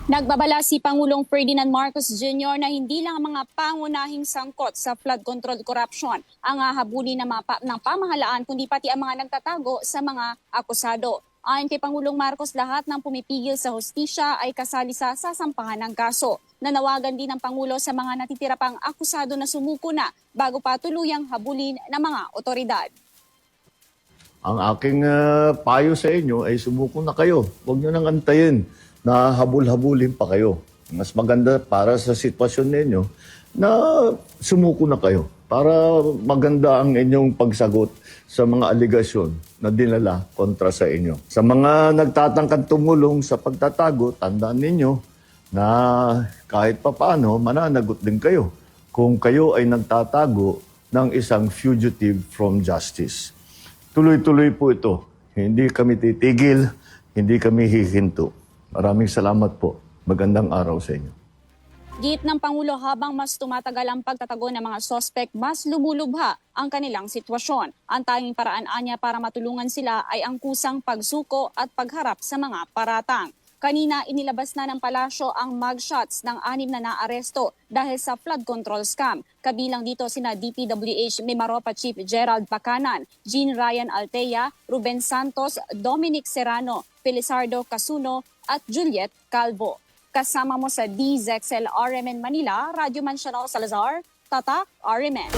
Nagbabala si Pangulong Ferdinand Marcos Jr. na hindi lang ang mga pangunahing sangkot sa flood control corruption ang hahabulin ng pamahalaan kundi pati ang mga nagtatago sa mga akusado. Ayon kay Pangulong Marcos, lahat ng pumipigil sa hustisya ay kasali sa sasampahan ng kaso. Nanawagan din ng Pangulo sa mga natitira pang akusado na sumuko na bago pa tuluyang habulin ng mga otoridad. Ang aking payo sa inyo ay sumuko na kayo. Huwag nyo nang antayin na habul-habulin pa kayo. Mas maganda para sa sitwasyon ninyo na sumuko na kayo para maganda ang inyong pagsagot sa mga aligasyon na dinala kontra sa inyo. Sa mga nagtatangkad tumulong sa pagtatago, tandaan ninyo na kahit papaano mananagot din kayo kung kayo ay nagtatago ng isang fugitive from justice. Tuloy-tuloy po ito. Hindi kami titigil, hindi kami hihinto. Maraming salamat po. Magandang araw sa inyo. Git ng Pangulo, habang mas tumatagal ang pagtatago ng mga sospek, mas lumulubha ang kanilang sitwasyon. Ang tanging paraan anya para matulungan sila ay ang kusang pagsuko at pagharap sa mga paratang. Kanina, inilabas na ng palasyo ang mugshots ng 6 na naaresto dahil sa flood control scam. Kabilang dito sina DPWH Mimaropa Chief Gerald Bacanan, Jean Ryan Altea, Ruben Santos, Dominic Serrano, Felizardo Casuno at Juliet Calvo. Kasama mo sa DZXL RMN Manila, Radyo Mansiano Salazar, Tatak RMN.